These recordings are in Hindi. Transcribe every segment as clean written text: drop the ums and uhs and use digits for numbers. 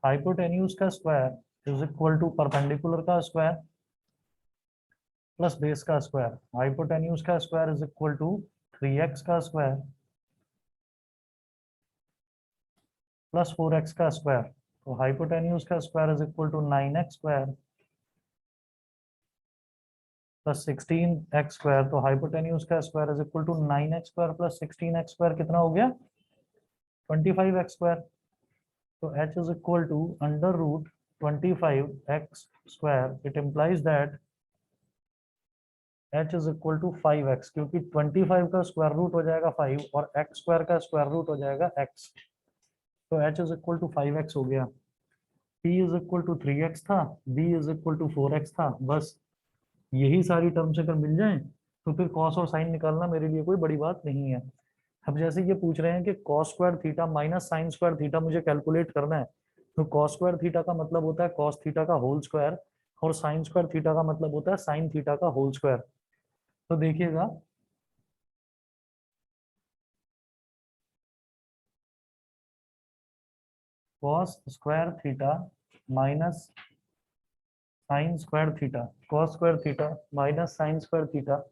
हाइपोटेन्यूज का square is equal to perpendicular का स्क्वायर प्लस बेस का स्क्वायर। हाइपोटेन्यूज का square is equal to 3x का स्क्वायर प्लस 4x का स्क्वायर। तो हाइपोटेन्यूज का square is equal to 9x square plus 16x square. तो हाइपोटेन्यूज का square is equal to 9x square plus 16x square कितना हो गया 25x स्क्वायर। तो h is equal to under root 25x square. It implies that h is equal to 5x क्योंकि 25 का स्क्वायर रूट हो जाएगा 5 और x स्क्वायर का स्क्वायर रूट हो जाएगा x। तो h is equal to 5x हो गया। p is equal to 3x था, b is equal to 4x था। बस यही सारी टर्म्स अगर मिल जाएं तो फिर cos और sin निकालना मेरे लिए कोई बड़ी बात नहीं है। अब जैसे ये पूछ रहे हैं कि cos square theta minus sine square theta मुझे कैलकुलेट करना है, तो cos स्क्वायर थीटा का मतलब होता है cos थीटा का होल स्क्वायर और साइन स्क्वायर थीटा का मतलब होता है साइन थीटा का होल स्क्वायर। तो देखिएगा cos square theta minus sine square theta, cos square theta minus sine square theta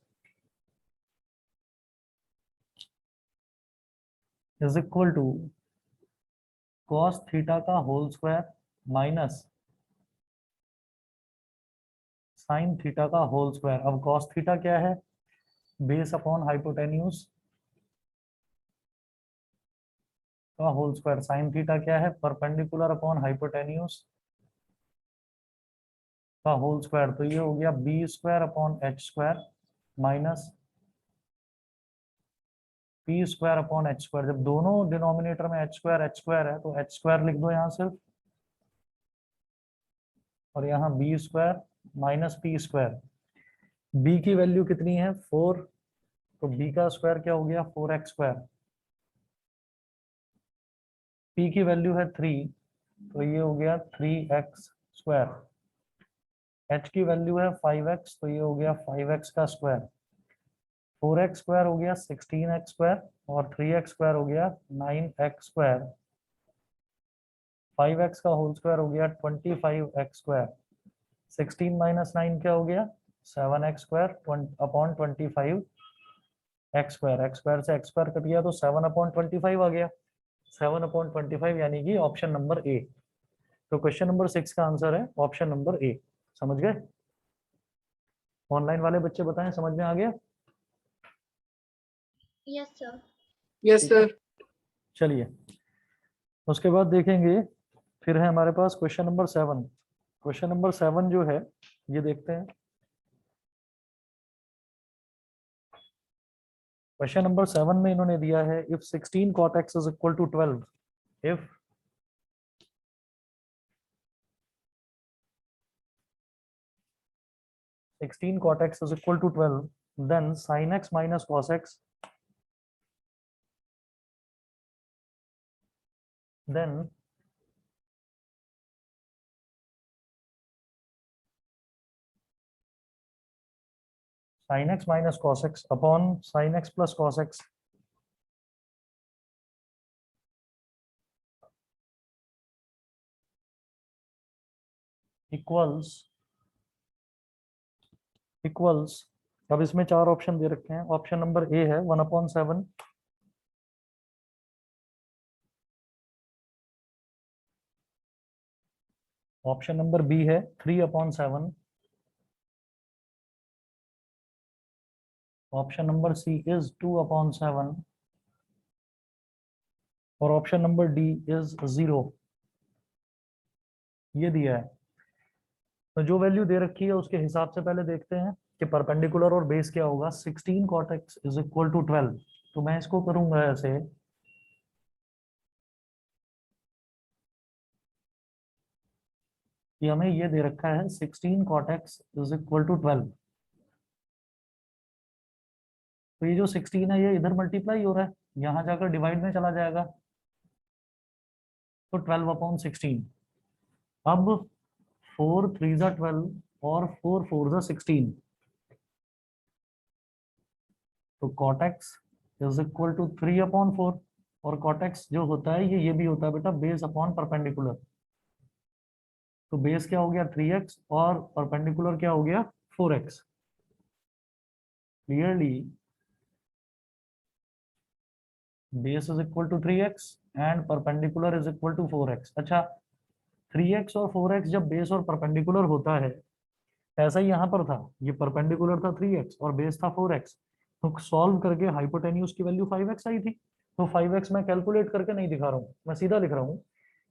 is equal to cos theta का whole square minus sine theta का होल स्क्वायर। अब cos थीटा क्या है बेस अपॉन हाइपोटेन्यूज का होल स्क्वायर। साइन थीटा क्या है परपेंडिकुलर अपॉन हाइपोटेन्यूज का होल स्क्वायर। तो ये हो गया B square upon H square minus P square upon H square. जब दोनों डिनोमिनेटर में एच स्क्वायर है तो एच स्क्वायर लिख दो यहाँ सिर्फ, और यहाँ B square minus P square. B की वैल्यू कितनी है 4, तो बी का स्क्वायर क्या हो गया 4x स्क्वायर। पी की वैल्यू है 3, तो ये हो गया 3x स्क्वायर। h की वैल्यू है 5x, तो ये हो गया 5x का स्क्वायर। 4x स्क्वायर हो गया 16x स्क्वायर और 3x स्क्वायर हो गया 9x स्क्वायर। 5x का होल स्क्वायर हो गया 25x स्क्वायर। 16 माइनस 9 क्या हो गया 7x square upon 25x square. x square से x स्क्वायर कट गया तो 7 अपॉन 25 आ गया। 7 अपॉन 25 यानी कि ऑप्शन नंबर ए। तो क्वेश्चन नंबर 6 का आंसर है ऑप्शन नंबर ए। समझ गए? ऑनलाइन वाले बच्चे बताएं समझ में आ गया? Yes sir. Yes sir. चलिए उसके बाद देखेंगे, फिर है हमारे पास क्वेश्चन नंबर 7। क्वेश्चन नंबर 7 जो है ये देखते हैं। क्वेश्चन नंबर 7 में इन्होंने दिया है if 16 cot x is equal to 12, if (16 cot x is equal to 12) then sin x minus cos x, then sin x minus cos x upon sin x plus cos x equals. अब इसमें 4 ऑप्शन दे रखे हैं। ऑप्शन नंबर ए है 1/7, ऑप्शन नंबर बी है 3/7, ऑप्शन नंबर सी इज 2/7 और ऑप्शन नंबर डी इज 0। ये दिया है, तो जो वैल्यू दे रखी है उसके हिसाब से पहले देखते हैं कि परपेंडिकुलर और बेस क्या होगा। 16 cot x is equal to 12, तो मैं इसको करूंगा ऐसे कि हमें ये दे रखा है 16 cot x is equal to 12, तो ये जो 16 है ये इधर मल्टीप्लाई हो रहा है, यहां जाकर डिवाइड में चला जाएगा, तो 12/16। अब 4 3 12 और 4 4 16, तो cot x is equal to 3/4, और cot x जो होता है ये भी होता है बेटा बेस अपॉन परपेंडिकुलर। तो बेस क्या हो गया 3x और परपेंडिकुलर क्या हो गया 4x। Clearly base is equal to 3x and perpendicular is equal to 4x। अच्छा 3x और 4x जब बेस और परपेंडिकुलर होता है, ऐसा ही यहाँ पर था, ये परपेंडिकुलर था 3x और बेस था 4x, तो सॉल्व करके हाइपोटेन्यूज की वैल्यू 5x आई थी। तो 5x मैं कैलकुलेट करके नहीं दिखा रहा हूँ, मैं सीधा लिख रहा हूँ,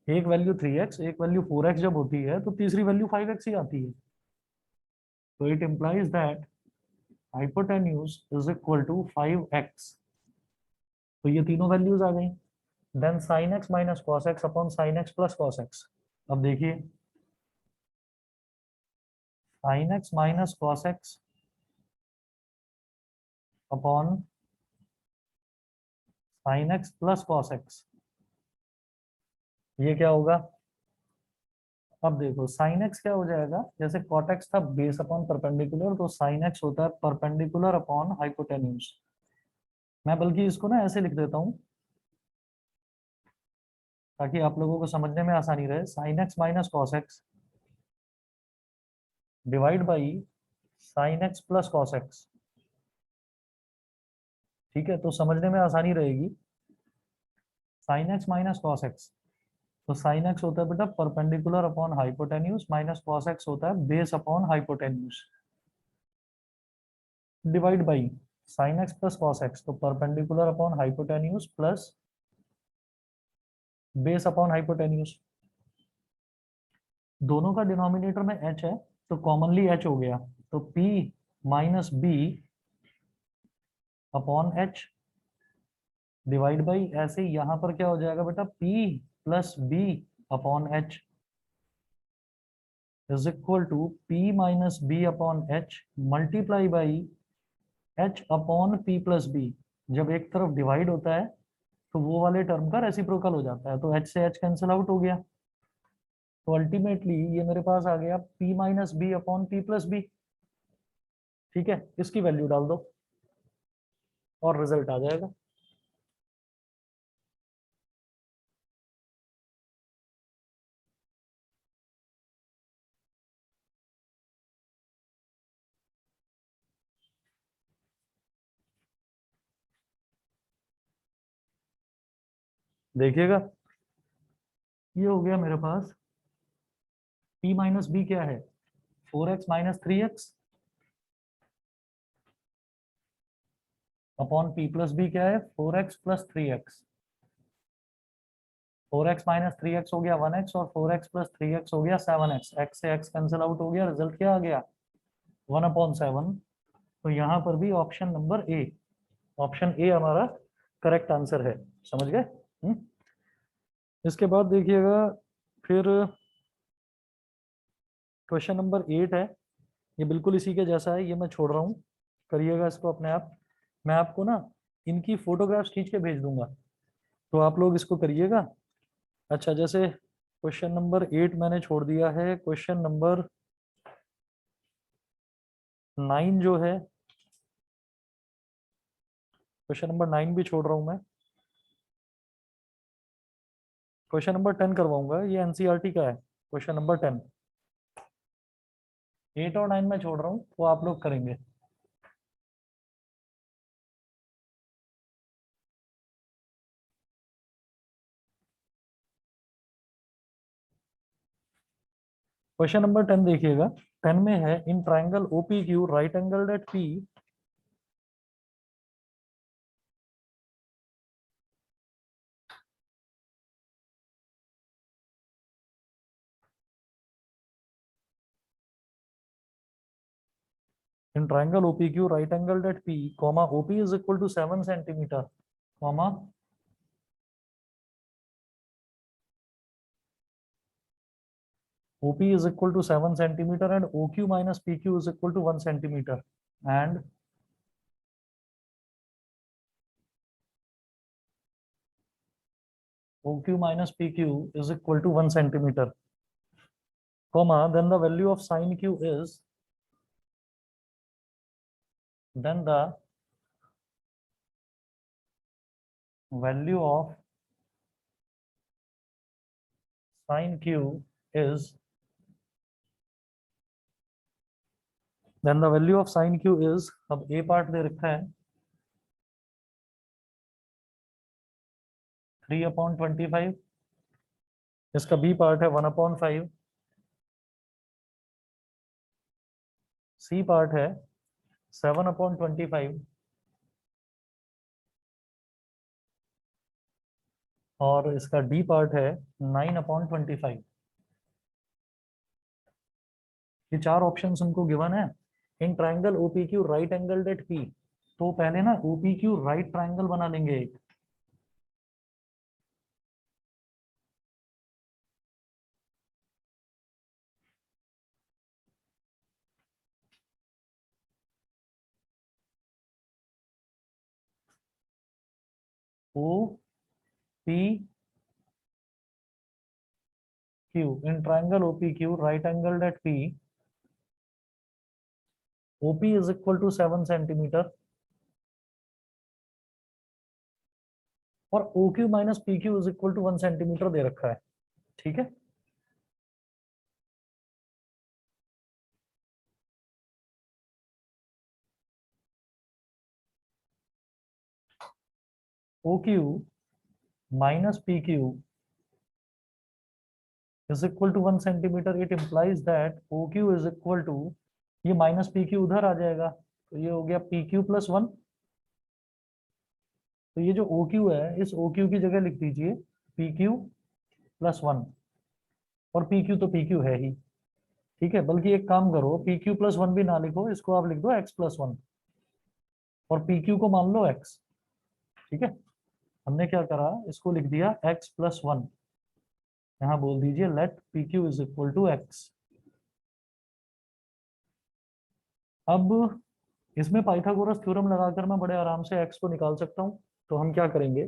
एक वैल्यू 3x एक वैल्यू 4x जब होती है तो तीसरी वैल्यू 5x ही आती है। तो it implies that hypotenuse is equal to 5x। तो ये तीनों वैल्यूज आ गई। Then sine x minus cos X upon sine x plus cos X. अब देखिए sine x minus cos X upon sine x plus cos X, ये क्या होगा। अब देखो साइन एक्स क्या हो जाएगा, जैसे कॉट एक्स था बेस अपॉन परपेंडिकुलर, तो साइन एक्स होता है परपेंडिकुलर अपॉन हाइपोटेन्यूज। मैं बल्कि इसको ना ऐसे लिख देता हूँ ताकि आप लोगों को समझने में आसानी रहे। Sine x minus cos x divide by sine x plus cos x. ठीक है, तो समझने में आसानी रहेगी। Sine x minus cos x, तो साइन एक्स होता है बेटा perpendicular upon hypotenuse, minus cos x होता है base upon hypotenuse, divide by sine x plus cos x, तो perpendicular upon hypotenuse plus base upon hypotenuse. दोनों का डिनोमिनेटर में h है तो कॉमनली h हो गया, तो p minus B upon h divide by, ऐसे ही यहाँ पर क्या हो जाएगा बेटा p plus B upon h is equal to p minus B upon h multiply by h upon p plus B. जब एक तरफ डिवाइड होता है तो वो वाले टर्म का रेसिप्रोकल हो जाता है, तो h से h कैंसिल आउट हो गया। तो अल्टीमेटली ये मेरे पास आ गया p minus B upon P plus B. ठीक है, इसकी वैल्यू डाल दो और रिजल्ट आ जाएगा। देखिएगा ये हो गया मेरे पास p माइनस बी क्या है 4x minus 3x upon p plus B क्या है 4x plus 3x। 4x minus 3x हो गया 1x और 4x प्लस 3x हो गया 7x। x से x कैंसिल आउट हो गया, रिजल्ट क्या आ गया 1/7। तो यहाँ पर भी option number A, option A हमारा करेक्ट आंसर है। समझ गए? इसके बाद देखिएगा फिर क्वेश्चन नंबर 8 है, ये बिल्कुल इसी के जैसा है, ये मैं छोड़ रहा हूँ, करिएगा इसको अपने आप। मैं आपको ना इनकी फोटोग्राफ्स खींच के भेज दूंगा, तो आप लोग इसको करिएगा। अच्छा जैसे क्वेश्चन नंबर 8 मैंने छोड़ दिया है, क्वेश्चन नंबर 9 जो है, क्वेश्चन नंबर 9 भी छोड़ रहा हूँ मैं। क्वेश्चन नंबर 10 करवाऊंगा, ये एनसीईआरटी का है क्वेश्चन नंबर 10। 8 और 9 में छोड़ रहा हूँ, वो आप लोग करेंगे। क्वेश्चन नंबर 10 देखिएगा, 10 में है in triangle OP Q right angled at P in triangle OPQ right angled at P, comma OP is equal to 7 centimeter, comma OP is equal to 7 centimeter and OQ minus PQ is equal to 1 centimeter and OQ minus PQ is equal to 1 centimeter, comma then the value of sin Q is, then the value of sin Q is then the value of sine Q is, अब ए पार्ट दे रखा है 3/25, इसका बी पार्ट है 1/5, सी पार्ट है 7/25 और इसका डी पार्ट है 9/25। ये चार ऑप्शंस उनको गिवन है। In triangle OPQ right angled at P, तो पहले ना ओपीक्यू राइट ट्राइंगल बना लेंगे एक। O P Q, in triangle OPQ right angled at P, OP is equal to 7 centimetre और O Q minus P Q is equal to 1 centimetre दे रखा है। ठीक है, O Q minus P Q is equal to 1 centimetre. It implies that O Q is equal to, ये माइनस पी क्यू उधर आ जाएगा तो ये हो गया पी क्यू प्लस 1। तो ये जो ओ क्यू है, इस ओ क्यू की जगह लिख दीजिए पी क्यू प्लस 1, और पी क्यू तो पी क्यू है ही। ठीक है, बल्कि एक काम करो, पी क्यू प्लस 1 भी ना लिखो, इसको आप लिख दो एक्स प्लस 1 और पी क्यू को मान लो एक्स। ठीक है, हमने क्या करा, इसको लिख दिया एक्स प्लस 1। यहाँ बोल दीजिए let P Q is equal to X. अब इसमें पाइथागोरस थ्योरम लगाकर मैं बड़े आराम से एक्स को निकाल सकता हूँ। तो हम क्या करेंगे,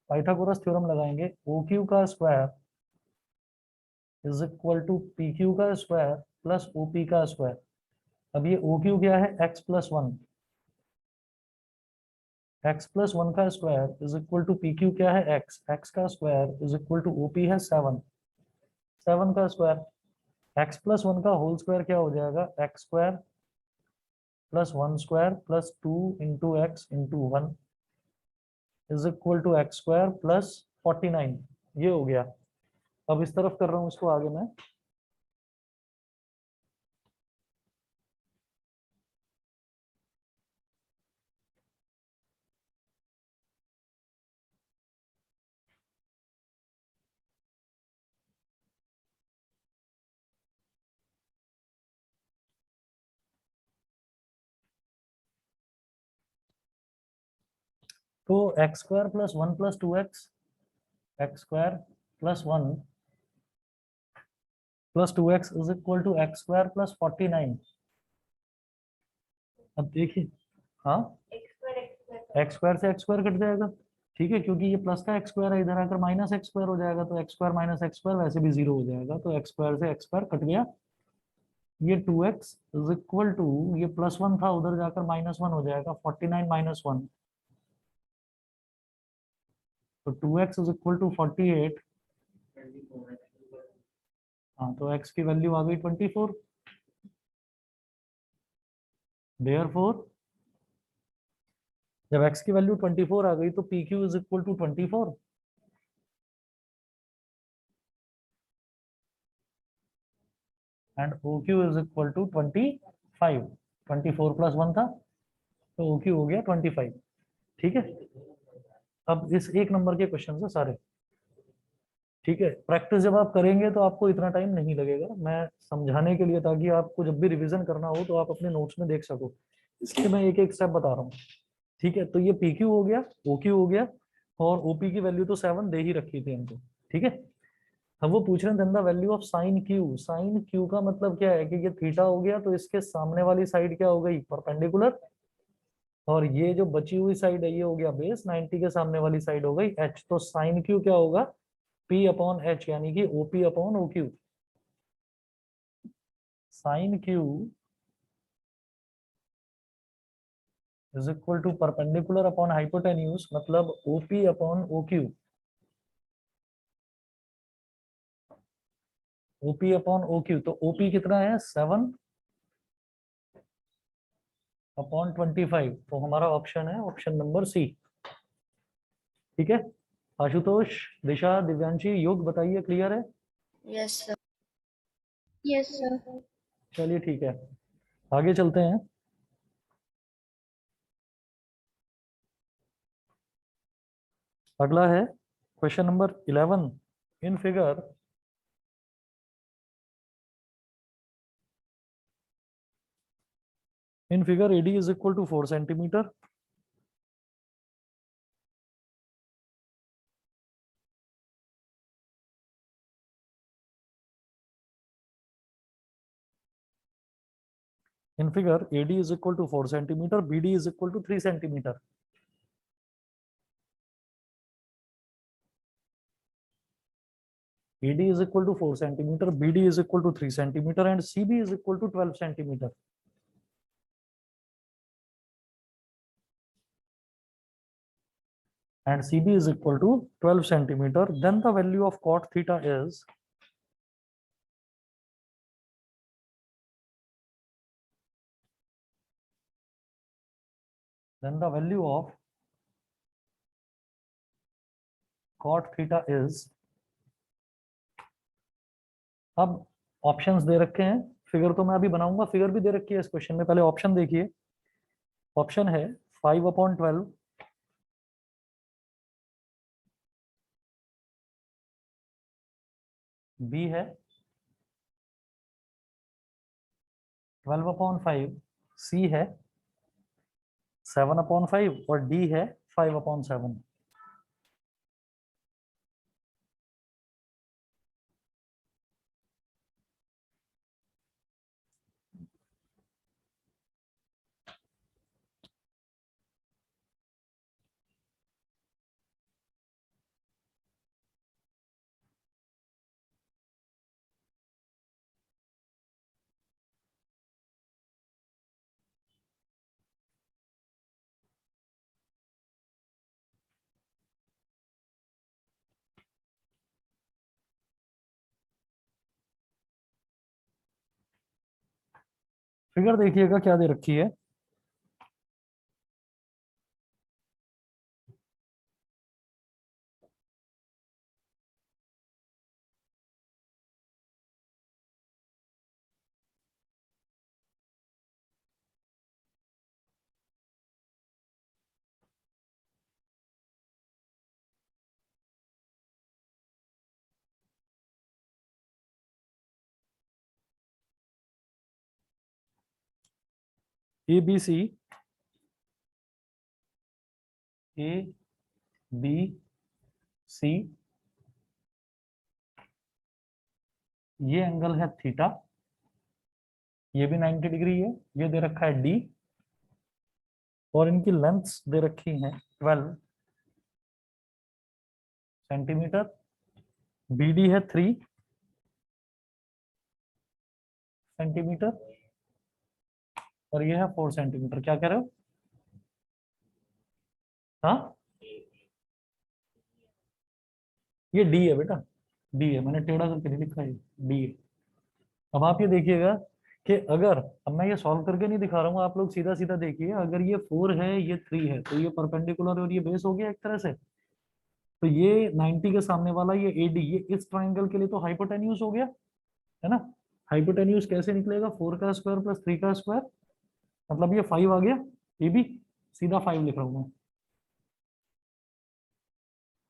पाइथागोरस थ्योरम लगाएंगे, ओ क्यू का square is equal to P Q का स्क्वायर प्लस ओ पी का स्क्वायर। अब ये ओ क्यू क्या है, एक्स प्लस 1, एक्स प्लस 1 का square is equal to P Q क्या है, एक्स, एक्स का square is equal to O P है 7, 7 का स्क्वायर। एक्स प्लस 1 का होल स्क्वायर क्या हो जाएगा, X square plus 1 square plus 2 into X into 1 is equal to X square plus 49। ये हो गया। अब इस तरफ कर रहा हूँ इसको आगे मैं, तो X square plus 1 plus 2x, X square plus 1 plus 2x is equal to X square plus 49। अब देखिए, हाँ एक्स स्क्वायर से एक्स स्क्वायर कट जाएगा। ठीक है, क्योंकि ये प्लस का एक्स स्क्वायर है, इधर आकर माइनस एक्स स्क्वायर हो जाएगा, तो X square minus x square वैसे भी जीरो हो जाएगा, तो एक्स स्क्वायर से एक्स स्क्वायर कट गया। ये 2x इज इक्वल टू, ये प्लस 1 था उधर जाकर माइनस 1 हो जाएगा, 49 माइनस 1, तो 2x इज इक्वल टू 48। हाँ, तो x की वैल्यू आ गई 24। देयरफॉर जब x की वैल्यू 24 आ गई तो P Q is equal to 24 and O Q is equal to 25। 24 plus 1 था, तो ओ क्यू हो गया 25। ठीक है, अब इस एक नंबर के क्वेश्चन है सारे। ठीक है, प्रैक्टिस जब आप करेंगे तो आपको इतना टाइम नहीं लगेगा, मैं समझाने के लिए, ताकि आपको जब भी रिवीजन करना हो तो आप अपने नोट्स में देख सको, इसलिए मैं एक एक स्टेप बता रहा हूँ। ठीक है, तो ये पी क्यू हो गया, ओ क्यू हो गया, और ओपी की वैल्यू तो 7 दे ही रखी थी हमको। ठीक है, अब वो पूछ रहे हैं the value of sine Q. Sine Q का मतलब क्या है कि ये थीटा हो गया, तो इसके सामने वाली साइड क्या हो गई, परपेंडिकुलर, और ये जो बची हुई साइड है ये हो गया बेस, 90 के सामने वाली साइड हो गई एच। तो साइन क्यू क्या होगा, पी अपॉन एच, यानी कि OP upon O Q. Sine Q is equal to perpendicular upon hypotenuse, मतलब OP upon O Q. OP upon O Q, तो ओपी कितना है 7, अपॉन 25, तो हमारा ऑप्शन है ऑप्शन नंबर सी। ठीक है, आशुतोष, दिशा, दिव्यांशी, योग बताइए क्लियर है? Yes sir. Yes sir. चलिए ठीक है, आगे चलते हैं। अगला है question number 11। In figure AD is equal to 4 centimeter. In figure, AD is equal to 4 centimeter, BD is equal to 3 centimeter. AD is equal to 4 centimeter, BD is equal to 3 centimeter, and CB is equal to 12 centimeter. And CB is equal to 12 centimeter. Then the value of cot theta is cot theta is, अब ऑप्शंस दे रखे हैं, फिगर तो मैं अभी बनाऊंगा, फिगर भी दे रखी है इस क्वेश्चन में, पहले ऑप्शन देखिए। ऑप्शन है 5/12, बी है 12/5, सी है 7/5 और डी है 5/7। फिगर देखिएगा क्या दे रखी है। ABC, ABC, ये एंगल है थीटा, ये भी 90 डिग्री है, ये दे रखा है डी, और इनकी लेंथ्स दे रखी हैं 12 सेंटीमीटर, BD है 3 सेंटीमीटर, और ये है 4 सेंटीमीटर। क्या कह रहे हो? हाँ, ये डी है बेटा, डी है, मैंने टेढ़ा करके नहीं लिखा है, डी है। अब आप ये देखिएगा कि अगर, अब मैं ये सॉल्व करके नहीं दिखा रहा हूँ, आप लोग सीधा सीधा देखिए, अगर ये 4 है, ये 3 है, तो ये परपेंडिकुलर और ये बेस हो गया एक तरह से। तो ये 90 के सामने वाला ये AD, ये इस ट्राइंगल के लिए तो हाइपोटेन्यूज हो गया, है ना। हाइपोटेन्यूज कैसे निकलेगा? 4 का स्क्वायर प्लस 3 का स्क्वायर, मतलब ये 5 आ गया, AB सीधा 5 लिख रहा हूं मैं।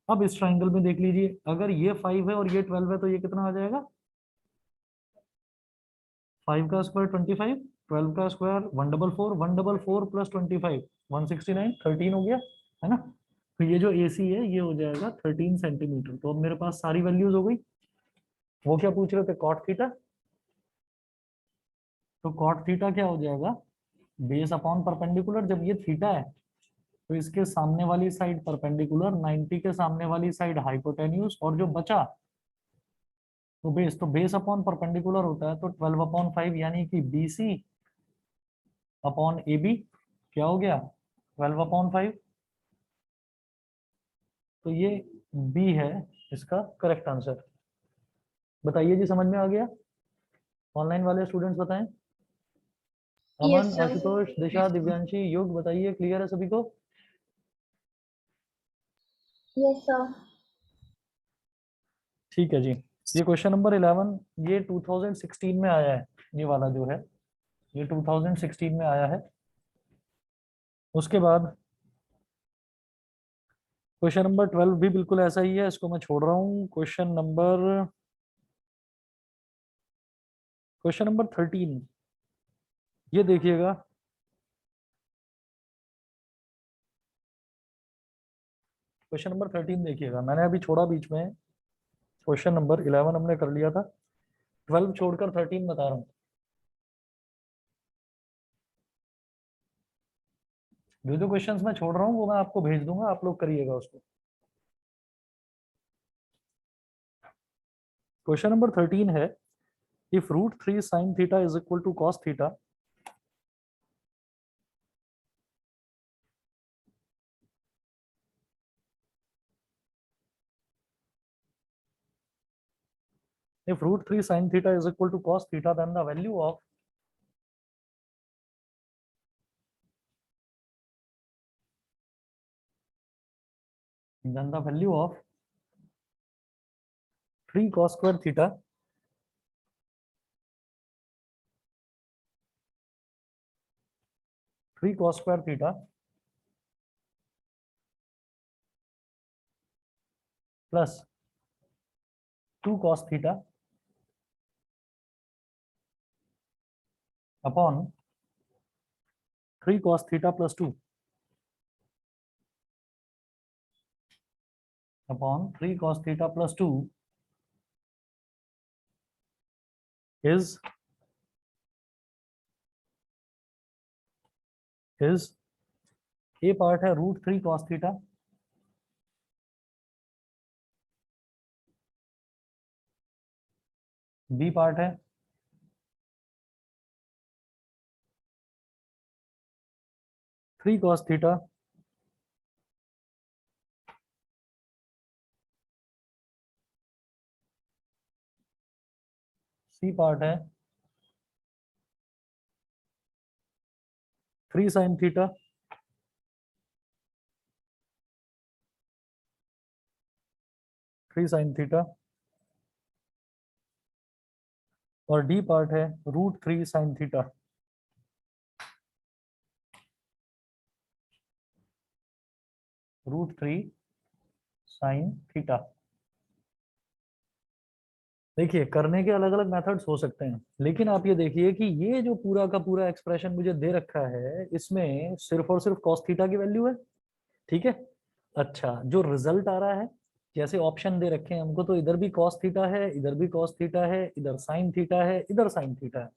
अब इस ट्राइंगल में देख लीजिए, अगर ये 5 है और ये 12 है, तो ये कितना आ जाएगा? 5 का स्क्वायर 25, 12 का स्क्वायर 144, 144 प्लस 25 169, 13 हो गया, है ना। तो ये जो AC है ये हो जाएगा 13 सेंटीमीटर। तो अब मेरे पास सारी वैल्यूज हो गई। वो क्या पूछ रहे थे? Cot theta. तो कॉट थीटा क्या हो जाएगा? बेस अपॉन परपेंडिकुलर, जब ये थीटा है तो इसके सामने वाली साइड परपेंडिकुलर, 90 के सामने वाली साइड हाइपोटेन्यूज, और जो बचा तो बेस, तो बेस अपॉन परपेंडिकुलर होता है, तो 12/5 यानी कि BC अपॉन AB क्या हो गया? 12/5। तो ये B है इसका करेक्ट आंसर। बताइए जी, समझ में आ गया? ऑनलाइन वाले स्टूडेंट्स बताएं। अमन, Yes, sir. आशुतोष, दिशा, दिव्यांशी, योग बताइए, क्लियर है सभी को? Yes, sir. ठीक है जी। ये क्वेश्चन नंबर 11 ये 2016 में आया है, ये वाला जो है ये 2016 में आया है। उसके बाद क्वेश्चन नंबर 12 भी बिल्कुल ऐसा ही है, इसको मैं छोड़ रहा हूँ। क्वेश्चन नंबर 13 ये देखिएगा। क्वेश्चन नंबर 13 देखिएगा, मैंने अभी छोड़ा बीच में। क्वेश्चन नंबर 11 हमने कर लिया था, 12 छोड़कर 13 बता रहा हूँ। जो जो क्वेश्चंस मैं छोड़ रहा हूँ वो मैं आपको भेज दूंगा, आप लोग करिएगा उसको। क्वेश्चन नंबर 13 है, if root 3 sine theta is equal to cos theta, if root 3 sin theta is equal to cos theta, then the value of then the value of 3 cos square theta plus 2 cos theta upon 3 cos theta plus 2 upon 3 cos theta plus 2 is a part है root 3 cos theta, b part है 3 cos theta, c पार्ट है 3 sin theta, और d पार्ट है रूट 3 sin theta। रूट 3 sin theta। देखिए करने के अलग अलग मेथड्स हो सकते हैं, लेकिन आप ये देखिए कि ये जो पूरा का पूरा एक्सप्रेशन मुझे दे रखा है इसमें सिर्फ और सिर्फ cos थीटा की वैल्यू है। ठीक है। अच्छा, जो रिजल्ट आ रहा है, जैसे ऑप्शन दे रखे हैं हमको, तो इधर भी cos थीटा है, इधर भी cos थीटा है, इधर sin थीटा है, इधर sin थीटा है।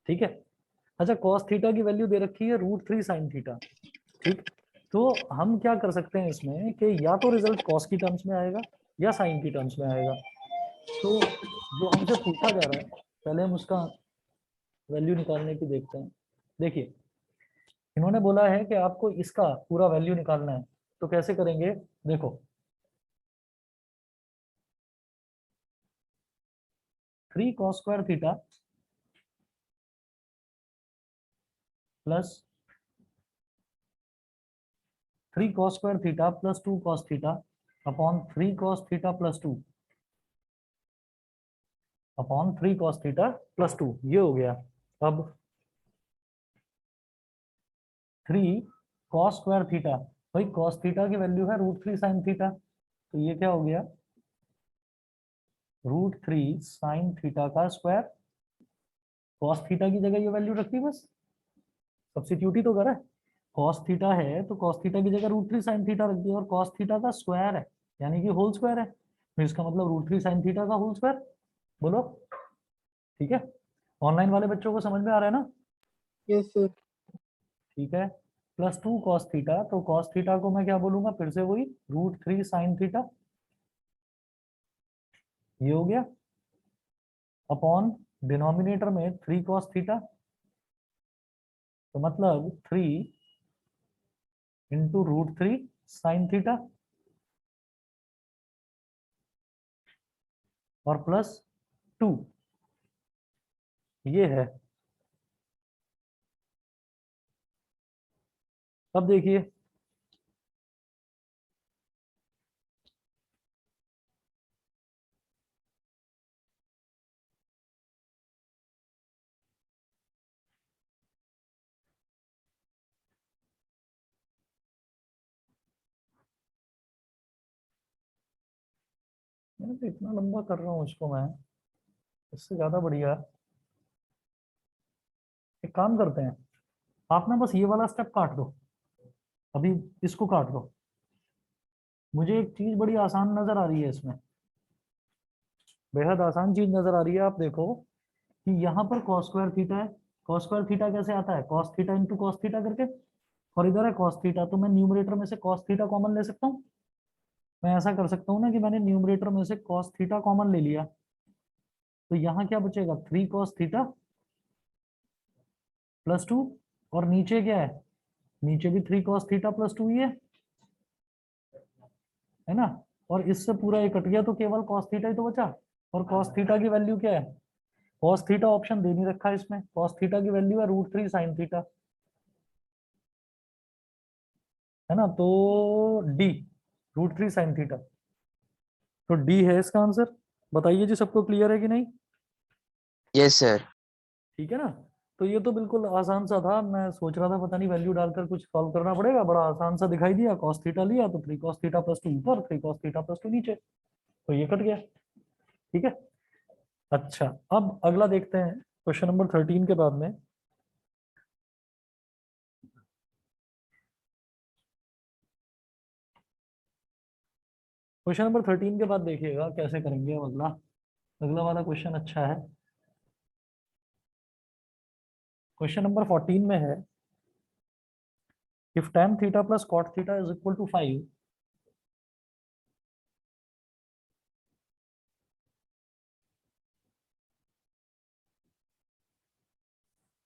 ठीक है। अच्छा, cos थीटा की वैल्यू दे रखी है रूट 3 sin थीटा। ठीक। तो हम क्या कर सकते हैं इसमें कि या तो रिजल्ट cos की टर्म्स में आएगा या sin की टर्म्स में आएगा। तो जो हमसे पूछा जा रहा है, पहले हम उसका वैल्यू निकालने की देखते हैं। देखिए, इन्होंने बोला है कि आपको इसका पूरा वैल्यू निकालना है, तो कैसे करेंगे? देखो, 3 cos square theta plus 3 cos square theta plus 2 cos theta upon 3 cos theta plus 2 upon 3 cos theta plus 2, ये हो गया। अब 3 cos स्क्वायर थीटा, भाई cos थीटा की वैल्यू है रूट 3 sin थीटा, तो ये क्या हो गया? रूट 3 sin थीटा का स्क्वायर। cos थीटा की जगह ये वैल्यू रखी, बस सब्स्टिट्यूट ही तो करा है। cos थीटा है तो cos थीटा की जगह रूट 3 sin थीटा रख दिया, और cos थीटा का स्क्वायर है यानी कि होल स्क्वायर है, तो इसका मतलब रूट 3 sin थीटा का होल स्क्वायर। बोलो, ठीक है? ऑनलाइन वाले बच्चों को समझ में आ रहा है ना? Yes sir. ठीक है। प्लस 2 cos थीटा, तो cos थीटा को मैं क्या बोलूंगा? फिर से वही रूट 3 sin थीटा, ये हो गया। अपॉन डिनोमिनेटर में 3 cos थीटा, तो मतलब 3 इंटू रूट 3 sin थीटा, और प्लस 2, ये है अब देखिए मैं तो इतना लंबा कर रहा हूँ इसको मैं, इससे ज्यादा बढ़िया एक काम करते हैं, आप ना बस ये वाला स्टेप काट दो, अभी इसको काट दो। मुझे एक चीज बड़ी आसान नजर आ रही है इसमें, बेहद आसान चीज नजर आ रही है। आप देखो कि यहाँ पर cos स्क्वायर थीटा है। cos स्क्वायर थीटा कैसे आता है, cos theta into cos theta करके, और इधर है cos थीटा, तो मैं न्यूमरेटर में से cos थीटा कॉमन ले सकता हूँ। मैं ऐसा कर सकता हूँ ना कि मैंने न्यूमरेटर में से cos थीटा कॉमन ले लिया, तो यहाँ क्या बचेगा, 3 cos थीटा प्लस 2, और नीचे क्या है, नीचे भी 3 cos थीटा प्लस 2 ही है ना। और इससे पूरा ये कट गया तो केवल cos थीटा ही तो बचा, और cos थीटा की वैल्यू क्या है, cos थीटा ऑप्शन दे नहीं रखा है इसमें, cos थीटा की वैल्यू है √3 sin थीटा, है ना। तो डी, √3 sin थीटा, तो डी है इसका आंसर। बताइए जी, सबको क्लियर है कि नहीं। Yes sir. ठीक है ना। तो ये तो बिल्कुल आसान सा था, मैं सोच रहा था पता नहीं वैल्यू डालकर कुछ सॉल्व करना पड़ेगा, बड़ा आसान सा दिखाई दिया। cos थीटा लिया तो 3 cos थीटा प्लस 2 ऊपर, 3 cos थीटा प्लस 2 नीचे, तो ये कट गया। ठीक है। अच्छा, अब अगला देखते हैं क्वेश्चन नंबर 13 के बाद में। क्वेश्चन नंबर 13 के बाद देखिएगा कैसे करेंगे अब अगला, अगला वाला क्वेश्चन अच्छा है। क्वेश्चन नंबर 14 में है, if tan theta plus cot theta is equal to 5,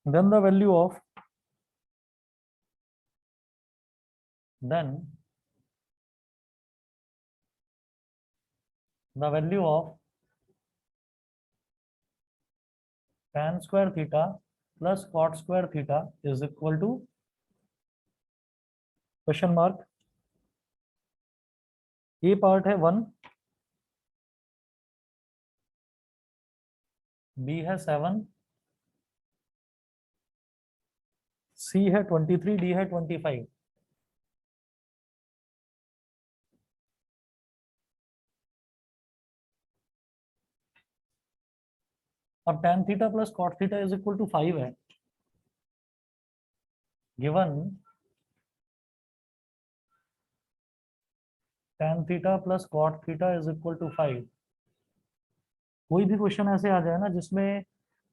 then the value of then the value of tan square theta plus cot square theta is equal to question mark. A part है 1, बी है 7, सी है 23, डी है 25। अब tan theta plus cot theta is equal to 5 है, given tan theta plus cot theta is equal to 5। कोई भी क्वेश्चन ऐसे आ जाए ना जिसमें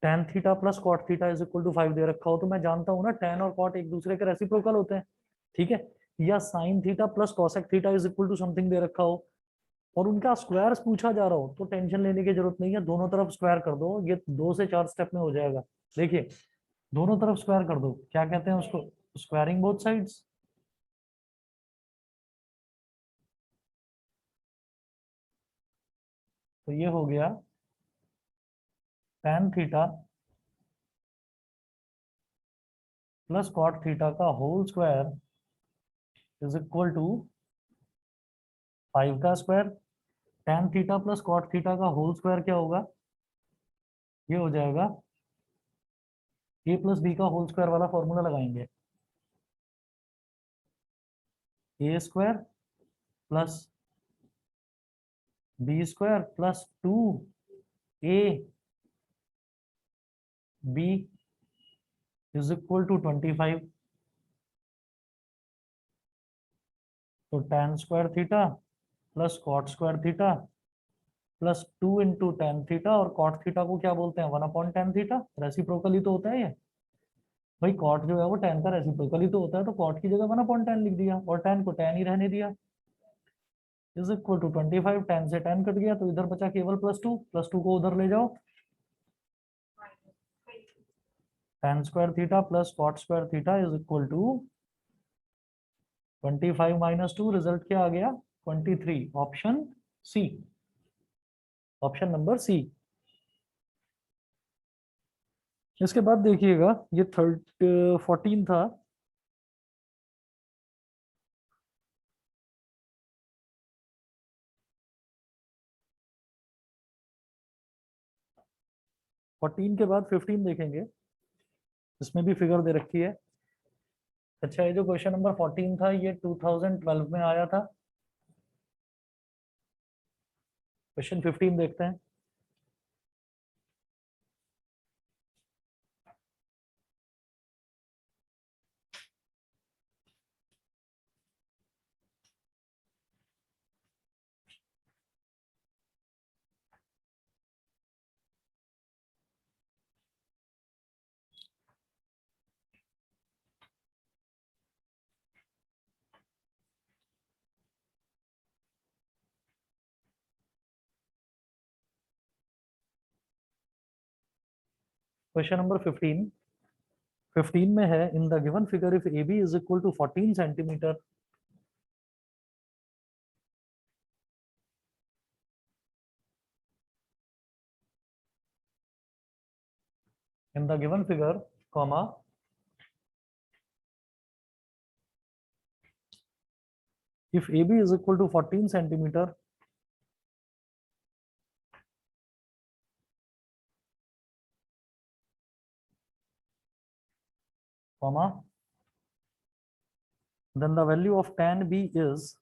tan theta plus cot theta is equal to 5 दे रखा हो, तो मैं जानता हूं ना tan और cot एक दूसरे के रेसिप्रोकल होते हैं। ठीक है। या sin theta plus cosec theta is equal to something दे रखा हो और उनका स्क्वायर पूछा जा रहा हो, तो टेंशन लेने की जरूरत नहीं है, दोनों तरफ स्क्वायर कर दो, ये 2 से 4 स्टेप में हो जाएगा। देखिए, दोनों तरफ स्क्वायर कर दो, क्या कहते हैं उसको, स्क्वायरिंग बोथ साइड्स। तो ये हो गया tan theta plus cot theta का whole square is equal to 5 का square. tan theta plus cot theta का होल स्क्वायर क्या होगा, ये हो जाएगा a प्लस बी का होल स्क्वायर वाला फॉर्मूला लगाएंगे, A square plus B square plus 2 A B is equal to 25। तो tan square theta plus cot square theta plus 2 into tan theta, और cot थीटा को क्या बोलते हैं, 1/tan थीटा, रेसिप्रोकल ही तो होता है ये। भाई cot जो है वो tan का रेसिप्रोकल ही तो होता है, तो cot की जगह 1/tan लिख दिया और tan को tan ही रहने दिया, इज इक्वल टू 25। tan से tan कट गया तो इधर बचा केवल प्लस टू को उधर ले जाओ, tan square theta plus cot square theta is equal to 25 minus 2, result क्या आ गया, 23। Option C, option number C. इसके बाद देखिएगा, ये 14 था, 14 के बाद 15 देखेंगे, इसमें भी फिगर दे रखी है। अच्छा, ये जो क्वेश्चन नंबर 14 था ये 2012 में आया था। क्वेश्चन 15 देखते हैं। क्वेश्चन नंबर 15 में है, in the given figure if A B is equal to 14 centimetre, in the given figure, comma, if AB is equal to 14 centimeter, comma, then the value of tan B is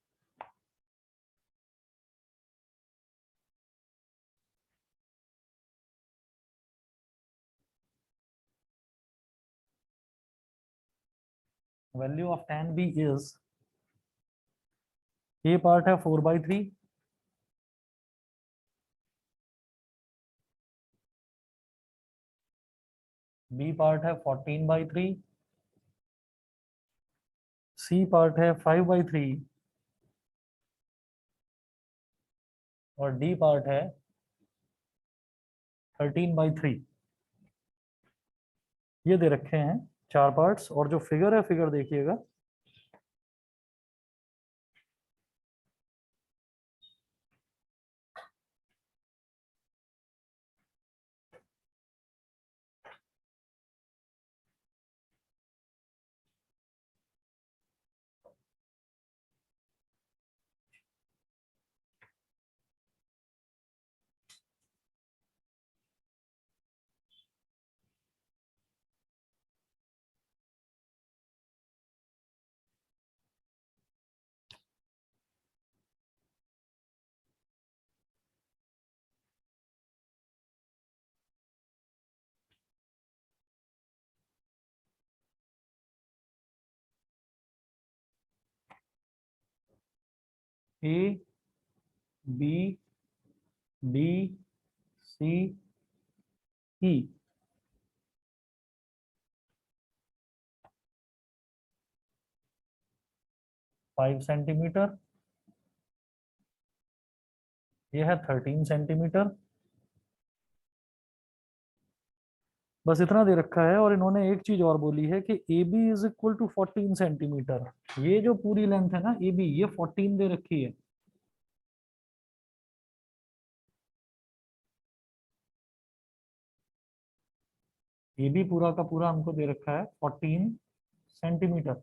A part है 4/3, B part है 14/3, C part है 5/3 और D part है 13/3। ये दे रखे हैं 4 पार्ट्स, और जो फिगर है फिगर देखिएगा। A, B, D, C, E, five centimetre, ये है 13 सेंटीमीटर। बस इतना दे रखा है, और इन्होंने एक चीज और बोली है कि A B is equal to 14 centimetre. ये जो पूरी लेंथ है ना ए बी, ये 14 दे रखी है। ए बी पूरा का पूरा हमको दे रखा है 14 सेंटीमीटर।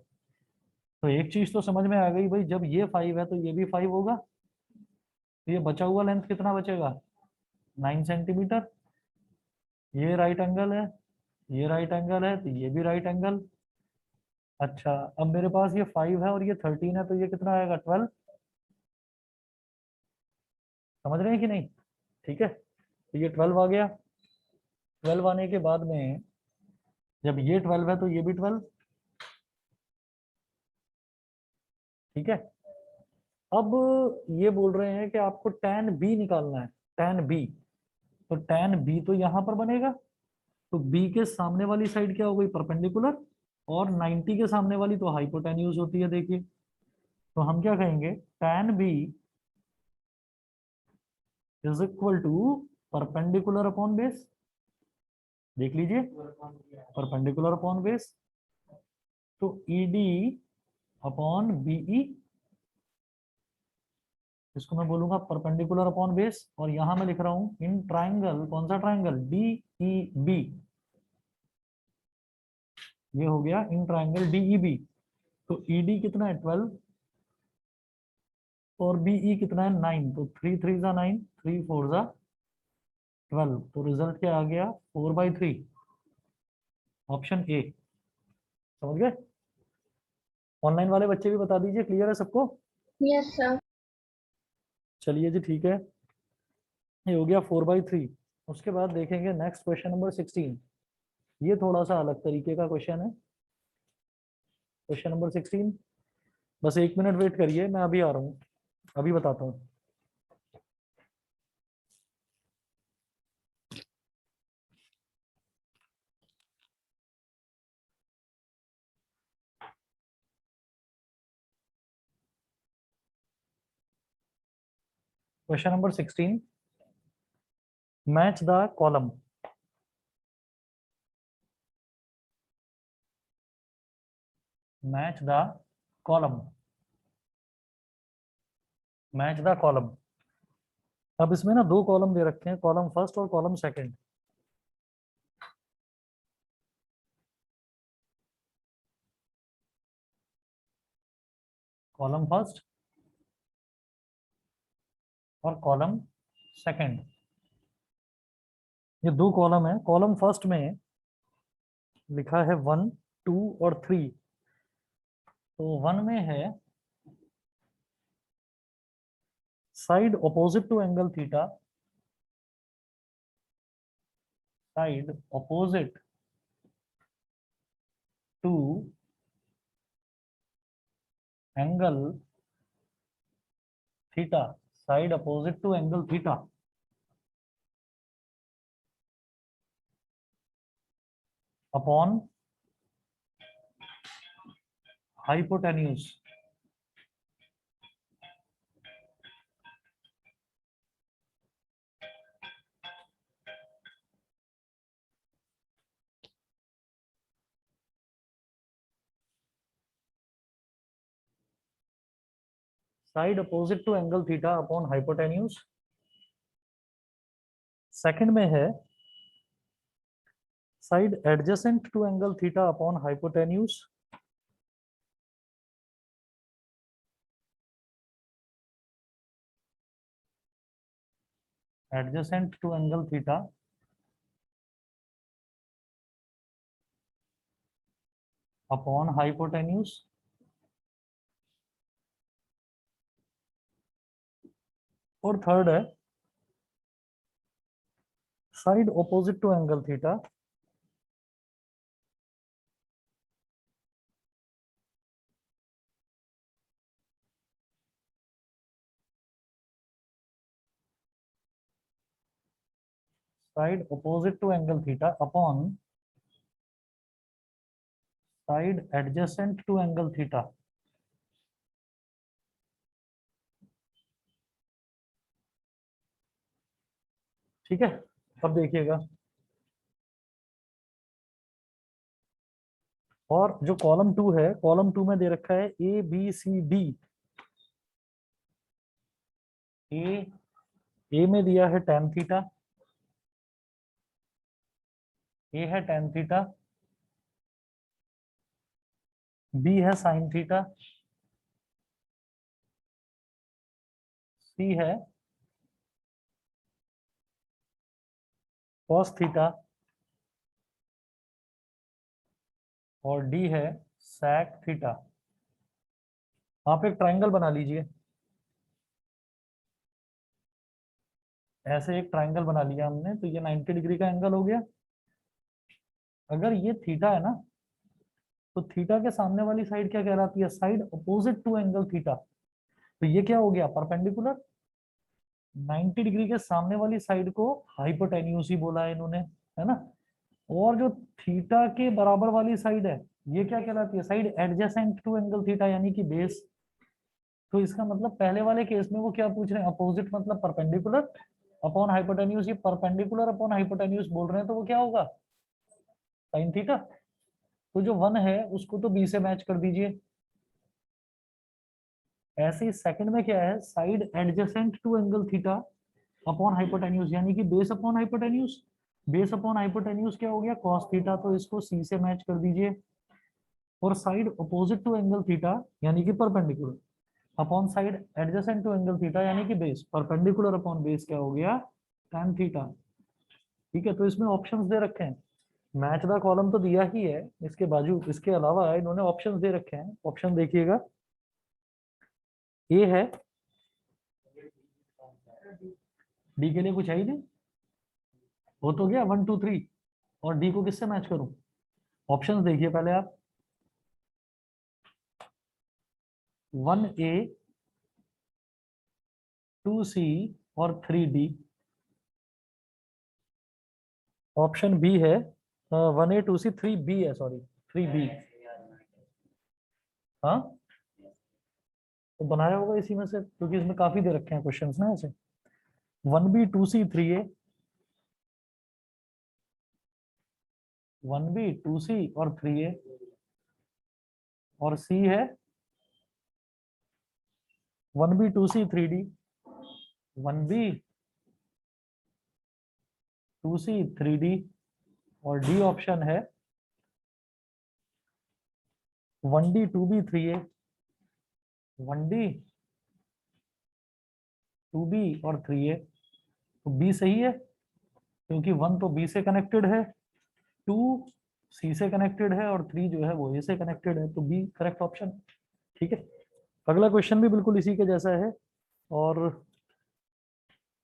तो एक चीज तो समझ में आ गई भाई, जब ये 5 है तो ये भी 5 होगा। तो ये बचा हुआ लेंथ कितना बचेगा, 9 सेंटीमीटर। ये राइट एंगल है, ये राइट एंगल है, तो ये भी राइट एंगल। अच्छा, अब मेरे पास ये 5 है और ये 13 है, तो ये कितना आएगा, 12। समझ रहे हैं कि नहीं? ठीक है, तो ये 12 आ गया। 12 आने के बाद में जब ये 12 है तो ये भी 12। ठीक है, अब ये बोल रहे हैं कि आपको tan B निकालना है, tan B। तो tan B तो यहां पर बनेगा, तो B के सामने वाली साइड क्या हो गई, परपेंडिकुलर, और 90 के सामने वाली तो हाइपोटेन्यूज होती है। देखिए, तो हम क्या कहेंगे, tan B is equal to perpendicular upon base. देख लीजिए, परपेंडिकुलर अपॉन बेस, तो ED अपॉन BE, इसको मैं बोलूंगा परपेंडिकुलर अपॉन बेस। और यहां मैं लिख रहा हूं इन ट्राइंगल, कौन सा ट्राइंगल, DEB। ये हो गया इन ट्राइंगल DEB। तो ED कितना है, 12, और BE कितना है, 9। तो 3 3 जा 9, 3 4 जा 12, तो रिजल्ट क्या आ गया 4/3, ऑप्शन ए। समझ गए? ऑनलाइन वाले बच्चे भी बता दीजिए, क्लियर है सबको? Yes, sir. चलिए जी, ठीक है, ये हो गया 4/3। उसके बाद देखेंगे नेक्स्ट क्वेश्चन नंबर 16। ये थोड़ा सा अलग तरीके का क्वेश्चन है। क्वेश्चन नंबर 16, बस 1 मिनट वेट करिए, मैं अभी आ रहा हूँ, अभी बताता हूँ। Question number 16, match the column. Match the column, match the column. अब इसमें ना दो कॉलम दे रखे हैं, कॉलम फर्स्ट और कॉलम सेकंड। कॉलम फर्स्ट और कॉलम सेकंड, ये दो कॉलम है। कॉलम फर्स्ट में लिखा है 1, 2 और 3। तो 1 में है side opposite to angle theta, side opposite to angle theta, side opposite to angle theta upon hypotenuse. Side opposite to angle theta upon hypotenuse. Second में है side adjacent to angle theta upon hypotenuse. Adjacent to angle theta upon hypotenuse. और थर्ड है side opposite to angle theta side opposite to angle theta upon side adjacent to angle theta. ठीक है, अब देखिएगा, और जो कॉलम 2 है, कॉलम 2 में दे रखा है ए बी सी डी। ए में दिया है tan थीटा, ए है tan थीटा, बी है sin थीटा, सी है cos थीटा और डी है sec थीटा। आप एक ट्रायंगल बना लीजिए, ऐसे एक ट्रायंगल बना लिया हमने, तो ये 90 डिग्री का एंगल हो गया। अगर ये थीटा है ना, तो थीटा के सामने वाली साइड क्या कहलाती है? Side opposite to angle theta. तो ये क्या हो गया? परपेंडिकुलर। 90 डिग्री के सामने वाली साइड को हाइपोटेन्यूस ही बोला है इन्होंने, है ना। और जो थीटा के बराबर वाली साइड है, ये क्या कहलाती है? Side adjacent to angle theta, यानी कि बेस। तो इसका मतलब पहले वाले केस में वो क्या पूछ रहे हैं? अपोजिट मतलब परपेंडिकुलर अपॉन हाइपोटेन्यूस। ये परपेंडिकुलर अपॉन हाइपोटेन्यूस बोल रहे हैं, तो वो क्या होगा? Sine theta. तो जो 1 है उसको तो बी से मैच कर दीजिए। ऐसे ही सेकंड में क्या है? Side adjacent to angle theta upon hypotenuse, यानी कि base upon hypotenuse. Base upon hypotenuse क्या हो गया? कॉस थीटा, तो इसको सी से मैच कर दीजिए। और side opposite to angle theta यानी कि perpendicular upon side adjacent to angle theta यानी कि बेस। परपेंडिकुलर अपॉन बेस क्या हो गया? tan theta. ठीक है, तो इसमें ऑप्शंस दे रखे हैं, मैच द कॉलम तो दिया ही है, इसके बाजू इसके अलावा इन्होंने ऑप्शंस दे रखे हैं। ऑप्शन देखिएगा, ए है, डी के लिए कुछ है ही नहीं, वो तो गया 1 2 3, और डी को किससे मैच करूं? ऑप्शंस देखिए पहले आप, 1A 2C और 3D। ऑप्शन बी है 1A 2C 3B है, सॉरी 3B। हाँ, तो बनाया होगा इसी में से, क्योंकि इसमें काफी दे रखे हैं क्वेश्चंस ना ऐसे। 1B 2C 3A, 1B 2C और 3A, और C है 1B 2C 3D, 1B 2C 3D, और डी ऑप्शन है 1D 2B 3A, 1D 2B और 3A। तो बी सही है, क्योंकि 1 तो बी से कनेक्टेड है, 2 सी से कनेक्टेड है, और 3 जो है वो ए से कनेक्टेड है, तो बी करेक्ट ऑप्शन। ठीक है, अगला क्वेश्चन भी बिल्कुल इसी के जैसा है,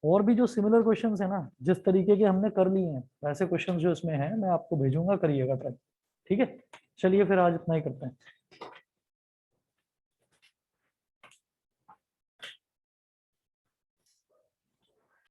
और भी जो सिमिलर क्वेश्चंस है ना, जिस तरीके के हमने कर लिए हैं वैसे क्वेश्चंस जो इसमें हैं मैं आपको भेजूंगा, करिएगा ट्राई। ठीक है, चलिए फिर आज इतना ही करते हैं।